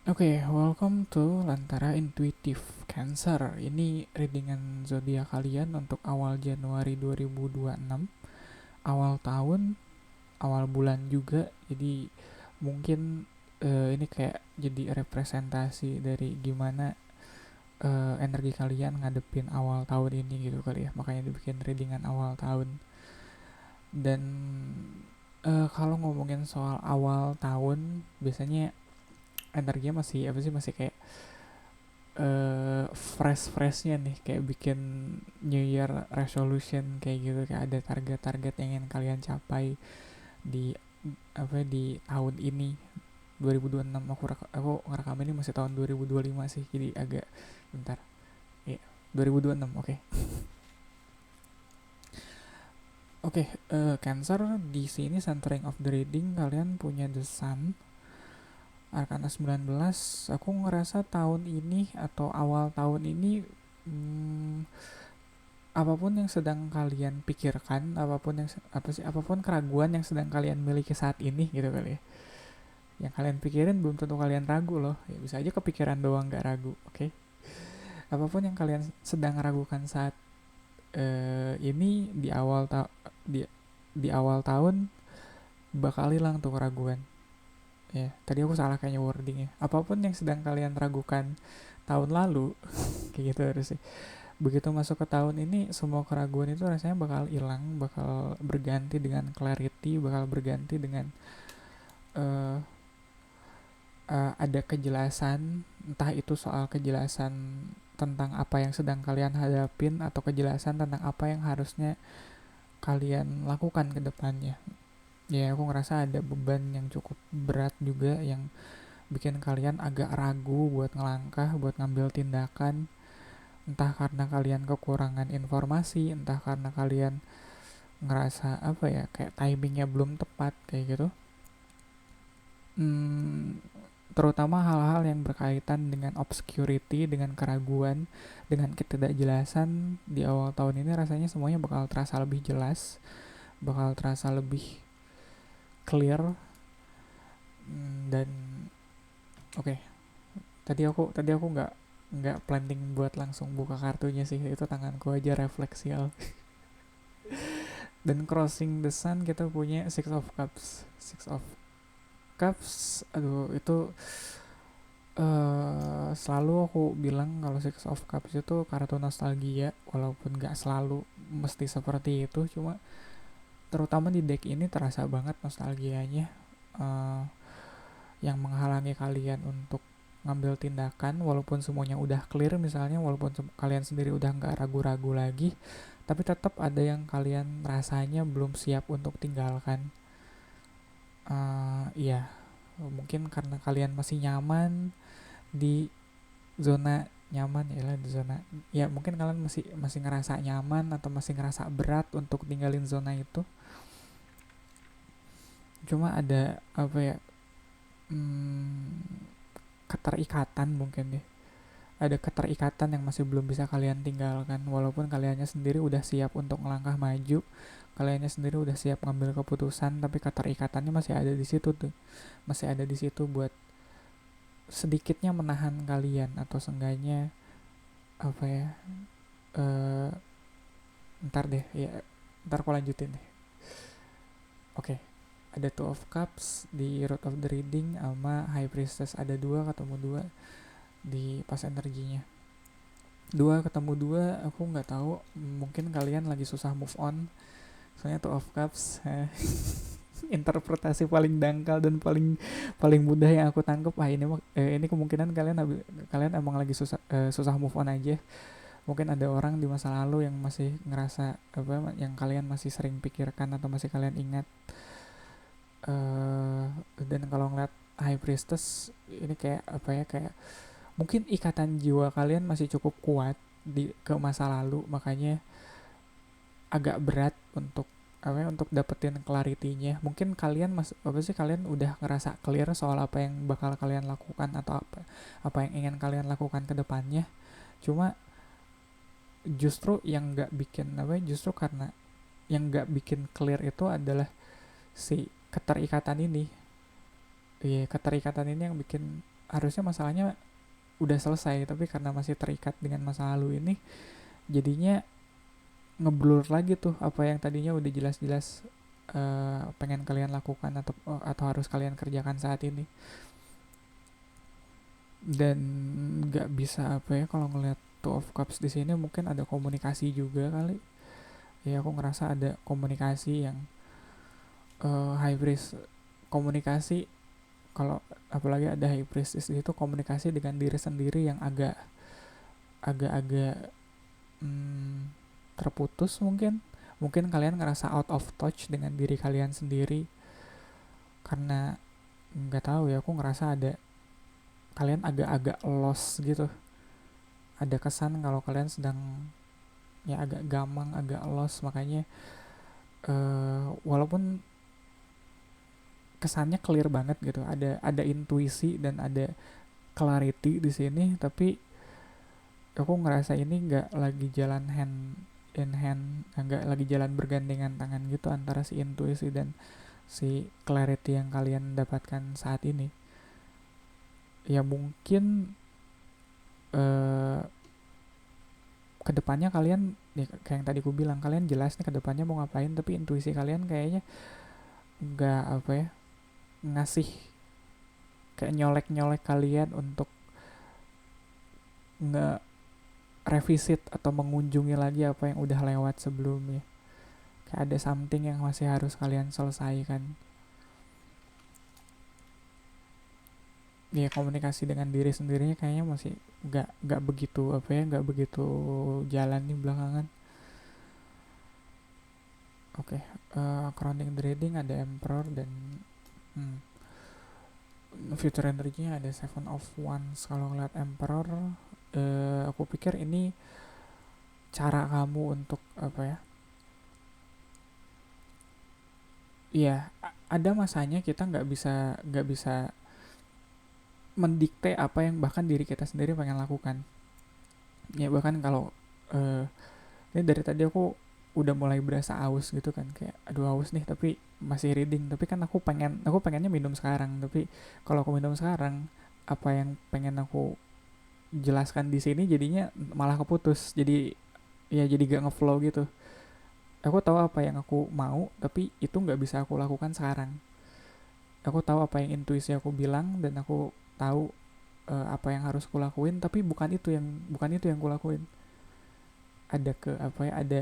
Oke, welcome to Lantara Intuitif Cancer. Ini readingan zodiak kalian untuk awal Januari 2026, awal tahun, awal bulan juga. Jadi mungkin ini kayak jadi representasi dari gimana energi kalian ngadepin awal tahun ini gitu kali ya. Makanya dibikin readingan awal tahun. Dan kalau ngomongin soal awal tahun, biasanya energinya masih apa sih, masih kayak fresh-freshnya nih, kayak bikin New Year resolution kayak gitu, kayak ada target-target yang ingin kalian capai di di tahun ini 2026. Aku ngerekam ini masih tahun 2025 sih, jadi agak bentar. Iya, 2026. Oke. Oke, Cancer di sini centering of the reading kalian punya The Sun, Arkana 19. Aku ngerasa tahun ini atau awal tahun ini, apapun yang sedang kalian pikirkan, apapun keraguan yang sedang kalian miliki saat ini gitu kali ya. Yang kalian pikirin belum tentu kalian ragu loh. Ya, bisa aja kepikiran doang nggak ragu, oke? Okay? Apapun yang kalian sedang ragukan saat ini di di awal tahun bakal hilang tuh keraguan. Ya, tadi aku salah kayaknya wordingnya. Apapun yang sedang kalian ragukan tahun lalu, kayak gitu harus sih. Begitu masuk ke tahun ini, semua keraguan itu rasanya bakal hilang, bakal berganti dengan clarity, bakal berganti dengan uh, ada kejelasan, entah itu soal kejelasan tentang apa yang sedang kalian hadapin atau kejelasan tentang apa yang harusnya kalian lakukan ke depannya. Ya, aku ngerasa ada beban yang cukup berat juga yang bikin kalian agak ragu buat ngelangkah, buat ngambil tindakan, entah karena kalian kekurangan informasi, entah karena kalian ngerasa apa ya, kayak timingnya belum tepat kayak gitu. hmm, Terutama hal-hal yang berkaitan dengan obscurity, dengan keraguan, dengan ketidakjelasan di awal tahun ini, rasanya semuanya bakal terasa lebih jelas, bakal terasa lebih clear. Dan oke, okay, tadi aku nggak planning buat langsung buka kartunya sih, itu tanganku aja refleksial. Dan crossing the sun kita punya Six of Cups. Aduh, itu selalu aku bilang kalau Six of Cups itu kartu nostalgia, walaupun nggak selalu mesti seperti itu, cuma terutama di deck ini terasa banget nostalgianya, uh, yang menghalangi kalian untuk ngambil tindakan walaupun semuanya udah clear, misalnya walaupun kalian sendiri udah nggak ragu-ragu lagi, tapi tetap ada yang kalian rasanya belum siap untuk tinggalkan. Iya, mungkin karena kalian masih nyaman di zona nyaman, ya lah, di zona, ya mungkin kalian masih masih ngerasa nyaman atau masih ngerasa berat untuk tinggalin zona itu. Cuma ada apa ya, keterikatan mungkin ya, ada keterikatan yang masih belum bisa kalian tinggalkan, walaupun kaliannya sendiri udah siap untuk melangkah maju, kaliannya sendiri udah siap ngambil keputusan, tapi keterikatannya masih ada di situ tuh, masih ada di situ buat sedikitnya menahan kalian, atau seenggaknya apa ya, eh ntar deh ya, ntar aku lanjutin deh. Oke, ada Two of Cups di Root of the Reading sama High Priestess, ada dua ketemu dua di pas energinya. Dua ketemu dua, aku nggak tahu, mungkin kalian lagi susah move on. Soalnya Two of Cups, interpretasi paling dangkal dan paling paling mudah yang aku tangkap, ini kemungkinan kalian emang lagi susah move on aja. Mungkin ada orang di masa lalu yang masih ngerasa apa, yang kalian masih sering pikirkan atau masih kalian ingat. Dan kalau ngeliat High Priestess ini kayak apa ya, kayak mungkin ikatan jiwa kalian masih cukup kuat ke masa lalu, makanya agak berat untuk apa ya, untuk dapetin clarity-nya. Mungkin kalian kalian udah ngerasa clear soal apa yang bakal kalian lakukan atau apa yang ingin kalian lakukan ke depannya. Cuma justru yang nggak bikin apa ya, justru karena yang nggak bikin clear itu adalah si keterikatan ini. Iya, keterikatan ini yang bikin harusnya masalahnya udah selesai, tapi karena masih terikat dengan masa lalu ini, jadinya ngeblur lagi tuh apa yang tadinya udah jelas-jelas pengen kalian lakukan atau harus kalian kerjakan saat ini. Dan nggak bisa apa ya, kalau ngeliat Two of Cups di sini mungkin ada komunikasi juga kali ya. Aku ngerasa ada komunikasi yang high priest, komunikasi, kalau apalagi ada high priestess itu, komunikasi dengan diri sendiri yang agak-agak terputus. Mungkin kalian ngerasa out of touch dengan diri kalian sendiri, karena nggak tahu ya, aku ngerasa ada kalian agak-agak lost gitu. Ada kesan kalau kalian sedang ya agak gamang, agak lost. Makanya walaupun kesannya clear banget gitu, ada intuisi dan ada clarity di sini, tapi aku ngerasa ini nggak lagi jalan hand in hand, nggak lagi jalan bergandengan tangan gitu antara si intuisi dan si clarity yang kalian dapatkan saat ini. Ya mungkin kedepannya kalian ya, kayak yang tadi aku bilang, kalian jelas nih kedepannya mau ngapain, tapi intuisi kalian kayaknya nggak apa ya, ngasih kayak nyolek-nyolek kalian untuk nge revisit atau mengunjungi lagi apa yang udah lewat sebelumnya. Kayak ada something yang masih harus kalian selesaikan. Ya komunikasi dengan diri sendirinya kayaknya masih nggak begitu apa ya, nggak begitu jalan nih belakangan. Oke, Crowning the Reading ada Emperor dan Future Energy-nya ada Seven of Wands. Kalau ngeliat Emperor, aku pikir ini cara kamu untuk apa ya? Iya, ada masanya kita nggak bisa mendikte apa yang bahkan diri kita sendiri pengen lakukan. Ya bahkan kalau ini dari tadi aku udah mulai berasa aus gitu kan, kayak aduh aus nih tapi masih reading, tapi kan aku pengennya minum sekarang, tapi kalau aku minum sekarang, apa yang pengen aku jelaskan di sini jadinya malah keputus. Jadi ya jadi gak ngeflow gitu. Aku tahu apa yang aku mau, tapi itu nggak bisa aku lakukan sekarang. Aku tahu apa yang intuisi aku bilang, dan aku tahu apa yang harus kulakuin, tapi bukan itu yang kulakuin. Ada ke apa ya, ada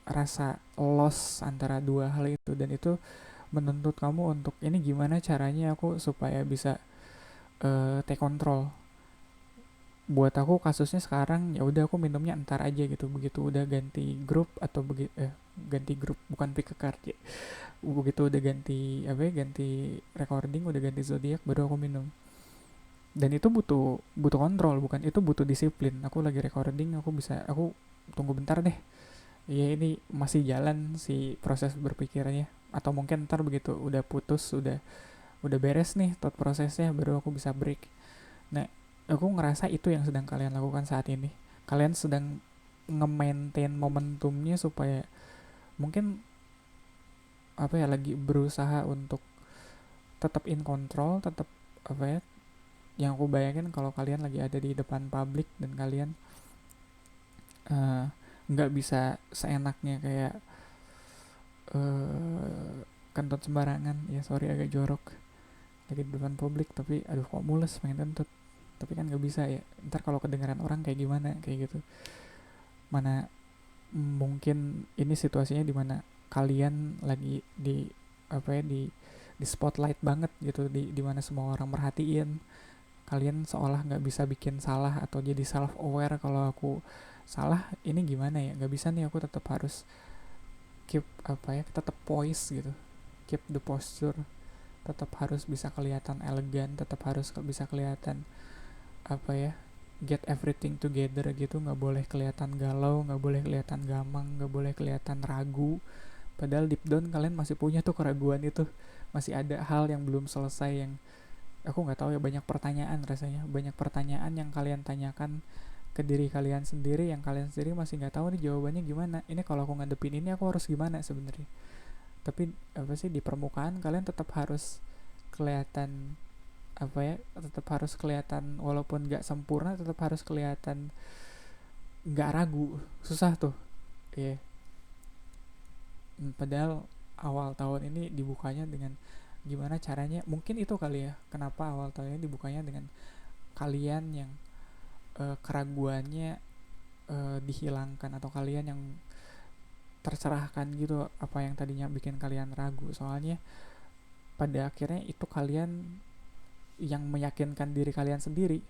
rasa loss antara dua hal itu, dan itu menuntut kamu untuk ini gimana caranya aku supaya bisa take control. Buat aku kasusnya sekarang ya udah, aku minumnya entar aja gitu, begitu udah ganti grup atau ganti grup bukan pick a card ya, begitu udah ganti apa ya, ganti recording, udah ganti zodiak, baru aku minum. Dan itu butuh butuh kontrol, bukan, itu butuh disiplin. Aku lagi recording, aku tunggu bentar deh, ya ini masih jalan si proses berpikirannya, atau mungkin ntar begitu udah putus, udah beres nih thought prosesnya, baru aku bisa break. Nah, aku ngerasa itu yang sedang kalian lakukan saat ini. Kalian sedang nge-maintain momentumnya supaya mungkin apa ya, lagi berusaha untuk tetap in control, tetap apa ya, yang aku bayangin kalau kalian lagi ada di depan publik dan kalian nggak bisa seenaknya kayak kentut sembarangan. Ya sorry agak jorok, lagi di depan publik tapi aduh kok mules pengen kentut, tapi kan nggak bisa ya, ntar kalau kedengeran orang kayak gimana, kayak gitu. Mana mungkin ini situasinya di mana kalian lagi di apa ya, di spotlight banget gitu, di mana semua orang merhatiin kalian, seolah nggak bisa bikin salah atau jadi self aware. Kalau aku salah ini gimana ya, nggak bisa nih, aku tetap harus keep apa ya, tetap poise gitu, keep the posture, tetap harus bisa kelihatan elegan, tetap harus bisa kelihatan apa ya, get everything together gitu. Nggak boleh kelihatan galau, nggak boleh kelihatan gamang, nggak boleh kelihatan ragu, padahal deep down kalian masih punya tuh keraguan itu, masih ada hal yang belum selesai, yang aku nggak tahu ya, banyak pertanyaan, rasanya banyak pertanyaan yang kalian tanyakan ke diri kalian sendiri, yang kalian sendiri masih nggak tahu nih jawabannya gimana. Ini kalau aku ngadepin ini aku harus gimana sebenarnya. Tapi apa sih, di permukaan kalian tetap harus kelihatan apa ya, tetap harus kelihatan walaupun nggak sempurna, tetap harus kelihatan nggak ragu. Susah tuh. Iya. Padahal awal tahun ini dibukanya dengan gimana caranya, mungkin itu kali ya kenapa awal tahun ini dibukanya dengan kalian yang keraguannya dihilangkan, atau kalian yang tercerahkan gitu apa yang tadinya bikin kalian ragu. Soalnya pada akhirnya itu kalian yang meyakinkan diri kalian sendiri,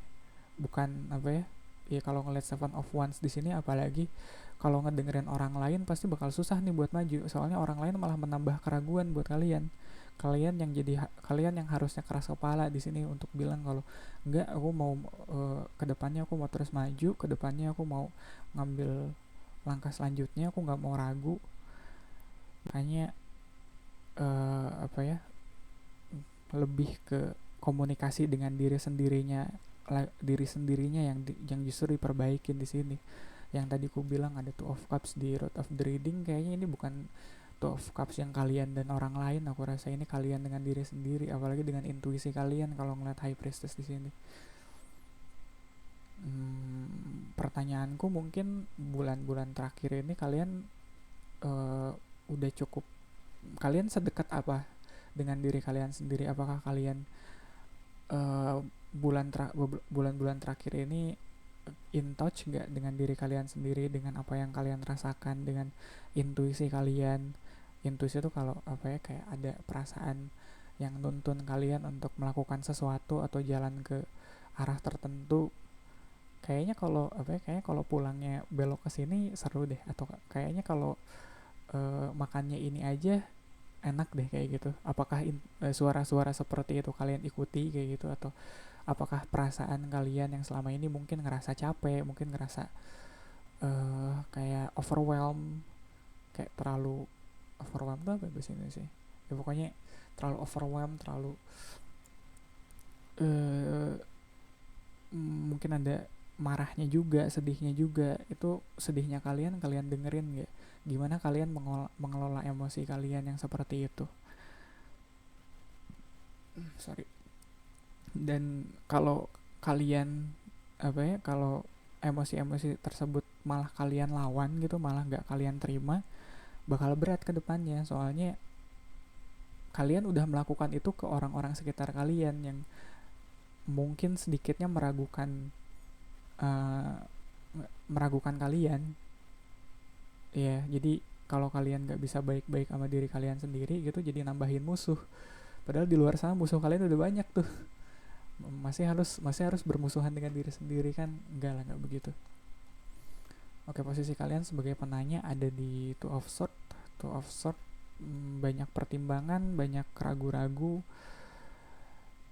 bukan apa ya. Ya kalau ngeliat Seven of Wands di sini, apalagi kalau ngedengerin orang lain pasti bakal susah nih buat maju. Soalnya orang lain malah menambah keraguan buat kalian. Kalian yang jadi kalian yang harusnya keras kepala di sini untuk bilang kalau enggak, aku mau kedepannya aku mau terus maju, kedepannya aku mau ngambil langkah selanjutnya, aku nggak mau ragu. Makanya apa ya, lebih ke komunikasi dengan diri sendirinya yang justru diperbaikin di sini. Yang tadi ku bilang ada Two of Cups di Road of the Reading, kayaknya ini bukan Two of Cups yang kalian dan orang lain. Aku rasa ini kalian dengan diri sendiri, apalagi dengan intuisi kalian kalau ngeliat High Priestess di sini. Pertanyaanku mungkin bulan-bulan terakhir ini kalian udah cukup, kalian sedekat apa dengan diri kalian sendiri? Apakah kalian uh, bulan-bulan terakhir ini in touch nggak dengan diri kalian sendiri, dengan apa yang kalian rasakan, dengan intuisi kalian? Intuisi itu kalau apa ya, kayak ada perasaan yang nuntun kalian untuk melakukan sesuatu atau jalan ke arah tertentu. Kayaknya kalau apa ya, kayaknya kalau pulangnya belok ke sini seru deh, atau kayaknya kalau makannya ini aja enak deh kayak gitu. Apakah suara-suara seperti itu kalian ikuti kayak gitu, atau apakah perasaan kalian yang selama ini mungkin ngerasa capek, mungkin ngerasa kayak overwhelm, kayak terlalu overwhelm tuh apa bahasa Indonesia sih? Ya pokoknya terlalu overwhelm, terlalu uh, mungkin ada marahnya juga, sedihnya juga. Itu sedihnya kalian dengerin nggak? Gimana kalian mengelola emosi kalian yang seperti itu? Sorry. Dan kalau kalian apa ya, kalau emosi-emosi tersebut malah kalian lawan gitu, malah nggak kalian terima, bakal berat ke depannya. Soalnya kalian udah melakukan itu ke orang-orang sekitar kalian yang mungkin sedikitnya uh, meragukan kalian. Ya jadi kalau kalian nggak bisa baik-baik sama diri kalian sendiri gitu, jadi nambahin musuh. Padahal di luar sana musuh kalian udah banyak tuh. Masih harus bermusuhan dengan diri sendiri kan? Enggak lah, nggak begitu. Oke, posisi kalian sebagai penanya ada di Two of Swords. Two of Swords, banyak pertimbangan, banyak ragu-ragu.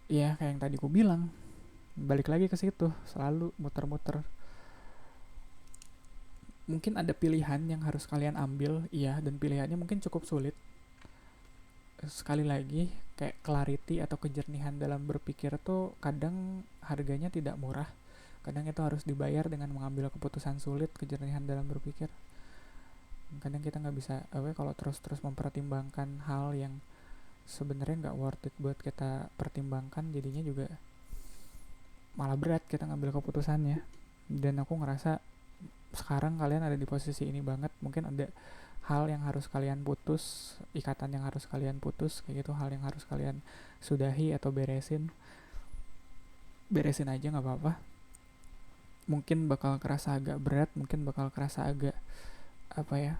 Ya kayak yang tadi ku bilang, balik lagi ke situ, selalu muter-muter. Mungkin ada pilihan yang harus kalian ambil, iya, dan pilihannya mungkin cukup sulit. Sekali lagi, kayak clarity atau kejernihan dalam berpikir tuh kadang harganya tidak murah. Kadang itu harus dibayar dengan mengambil keputusan sulit. Kejernihan dalam berpikir, kadang kita nggak bisa kalau terus-terus mempertimbangkan hal yang sebenarnya nggak worth it buat kita pertimbangkan, jadinya juga malah berat kita ngambil keputusannya. Dan aku ngerasa sekarang kalian ada di posisi ini banget. Mungkin ada hal yang harus kalian putus, ikatan yang harus kalian putus kayak gitu, hal yang harus kalian sudahi atau beresin aja, nggak apa-apa. Mungkin bakal kerasa agak berat, mungkin bakal kerasa agak apa ya,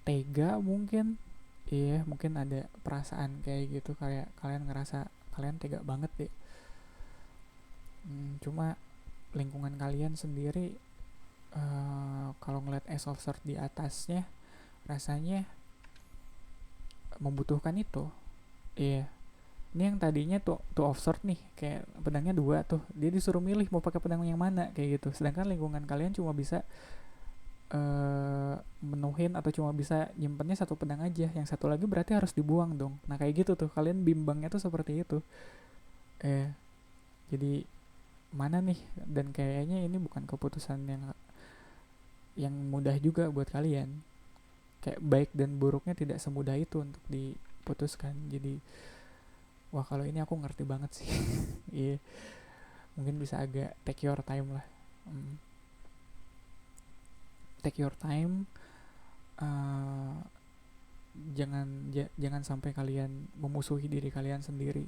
tega mungkin. Iya, mungkin ada perasaan kayak gitu, kayak kalian ngerasa kalian tega banget deh. Cuma lingkungan kalian sendiri kalau ngeliat Ace of Swords di atasnya, rasanya membutuhkan itu. Iya. Ini yang tadinya tuh of Swords nih, kayak pedangnya dua tuh, dia disuruh milih mau pakai pedang yang mana kayak gitu. Sedangkan lingkungan kalian cuma bisa menuhin atau cuma bisa nyimpennya satu pedang aja, yang satu lagi berarti harus dibuang dong. Nah kayak gitu tuh, kalian bimbangnya tuh seperti itu. Jadi mana nih? Dan kayaknya ini bukan keputusan yang mudah juga buat kalian. Kayak baik dan buruknya tidak semudah itu untuk diputuskan. Jadi Wah kalau ini aku ngerti banget sih. Iya, mungkin bisa agak take your time lah. Hmm, take your time. uh, jangan sampai kalian memusuhi diri kalian sendiri.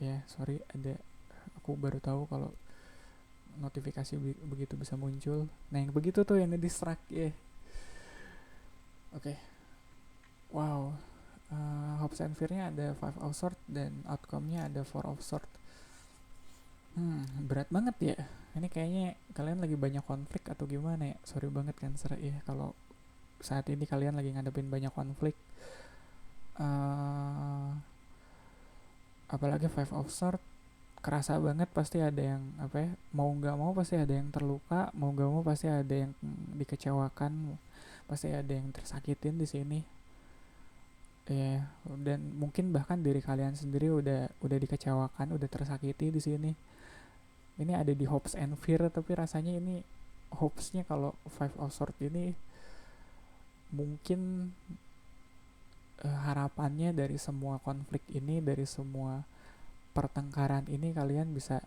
Ya sorry, ada, aku baru tahu kalau notifikasi begitu bisa muncul. Nah yang begitu tuh yang nge-distract ya. Oke. Wow. Hopes and fear-nya ada 5 of Swords dan outcome-nya ada 4 of Swords. Berat banget ya. Ini kayaknya kalian lagi banyak konflik atau gimana ya? Sorry banget Cancer ya kalau saat ini kalian lagi ngadepin banyak konflik. uh, Apalagi 5 of Swords, kerasa banget pasti ada yang apa ya, mau nggak mau pasti ada yang terluka, mau nggak mau pasti ada yang dikecewakan, pasti ada yang tersakitin di sini. Ya, dan mungkin bahkan diri kalian sendiri udah dikecewakan, udah tersakiti di sini. Ini ada di hopes and fear, tapi rasanya ini hopesnya kalau 5 of Swords ini mungkin harapannya dari semua konflik ini, dari semua pertengkaran ini kalian bisa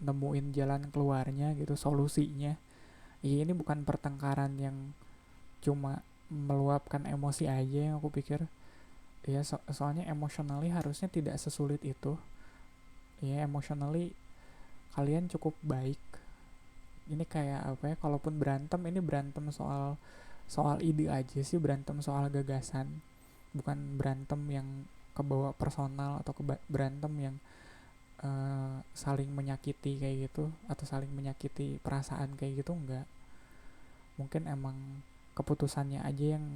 nemuin jalan keluarnya gitu, solusinya. Ya, ini bukan pertengkaran yang cuma meluapkan emosi aja yang aku pikir. Ya soalnya emotionally harusnya tidak sesulit itu. Ya emotionally kalian cukup baik. Ini kayak apa ya, kalaupun berantem ini berantem soal soal ide aja sih, berantem soal gagasan, bukan berantem yang kebawa personal atau berantem yang saling menyakiti kayak gitu, atau saling menyakiti perasaan kayak gitu. Enggak, mungkin emang keputusannya aja yang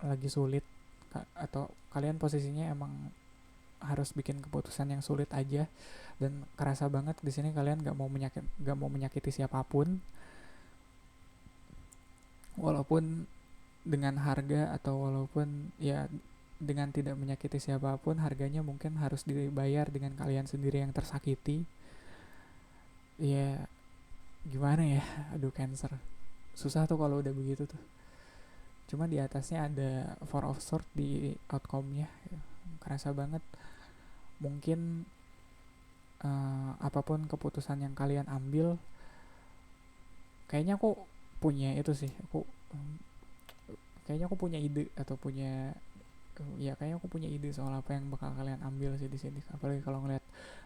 lagi sulit, atau kalian posisinya emang harus bikin keputusan yang sulit aja. Dan kerasa banget di sini kalian nggak mau menyakiti siapapun, walaupun dengan harga, atau walaupun ya dengan tidak menyakiti siapapun, harganya mungkin harus dibayar dengan kalian sendiri yang tersakiti. Ya gimana ya, aduh Cancer, susah tuh kalau udah begitu tuh. Cuma di atasnya ada 4 of Swords di outcome-nya, kerasa banget. Mungkin apapun keputusan yang kalian ambil, kayaknya aku punya itu sih, kayaknya aku punya ide, atau punya, ya kayaknya aku punya ide soal apa yang bakal kalian ambil sih di sini, apalagi kalau ngeliat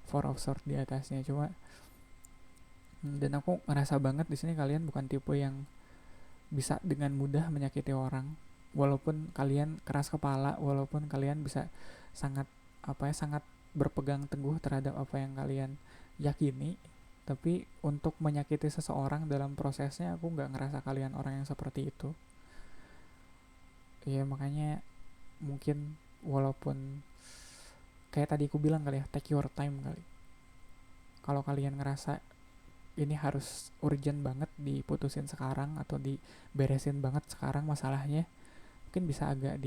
4 of Swords di atasnya. Cuma dan aku ngerasa banget di sini kalian bukan tipe yang bisa dengan mudah menyakiti orang, walaupun kalian keras kepala, walaupun kalian bisa sangat apa ya, sangat berpegang teguh terhadap apa yang kalian yakini. Tapi untuk menyakiti seseorang dalam prosesnya, aku nggak ngerasa kalian orang yang seperti itu. Ya makanya mungkin, walaupun kayak tadi aku bilang kali ya, take your time kali. Kalau kalian ngerasa ini harus urgent banget diputusin sekarang, atau diberesin banget sekarang masalahnya, mungkin bisa agak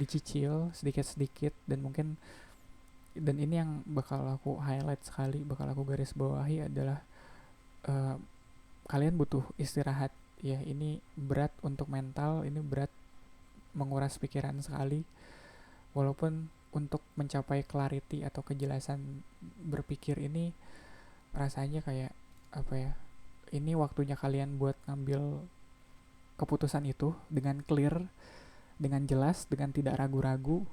dicicil sedikit-sedikit. Dan mungkin, dan ini yang bakal aku highlight sekali, bakal aku garis bawahi adalah uh, kalian butuh istirahat. Ya ini berat untuk mental, ini berat, menguras pikiran sekali. Walaupun untuk mencapai clarity atau kejelasan berpikir ini rasanya kayak apa ya, ini waktunya kalian buat ngambil keputusan itu dengan clear, dengan jelas, dengan tidak ragu-ragu.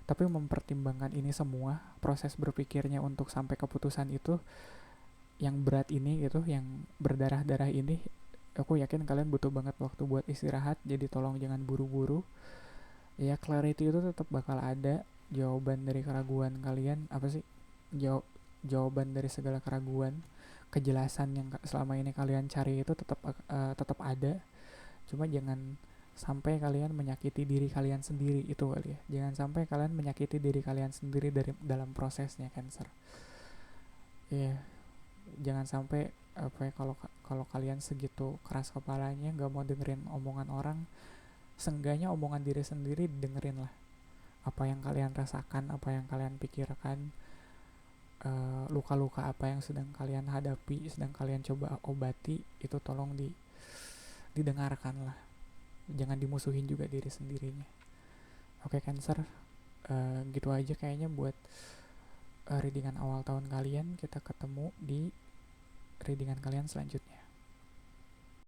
Tapi mempertimbangkan ini semua, proses berpikirnya untuk sampai keputusan itu yang berat ini gitu, yang berdarah-darah ini, aku yakin kalian butuh banget waktu buat istirahat. Jadi tolong jangan buru-buru. Ya clarity itu tetap bakal ada, jawaban dari keraguan kalian apa sih, jawaban dari segala keraguan, kejelasan yang selama ini kalian cari itu tetap ada. Cuma jangan sampai kalian menyakiti diri kalian sendiri, itu kali ya. Jangan sampai kalian menyakiti diri kalian sendiri dalam prosesnya, Cancer. Ya, jangan sampai apa ya, kalau kalau kalian segitu keras kepalanya nggak mau dengerin omongan orang, seenggaknya omongan diri sendiri dengerin lah. Apa yang kalian rasakan, apa yang kalian pikirkan, luka-luka apa yang sedang kalian hadapi, sedang kalian coba obati, itu tolong didengarkan lah. Jangan dimusuhin juga diri sendirinya. Oke Cancer, Gitu aja kayaknya buat readingan awal tahun kalian. Kita ketemu di readingan kalian selanjutnya.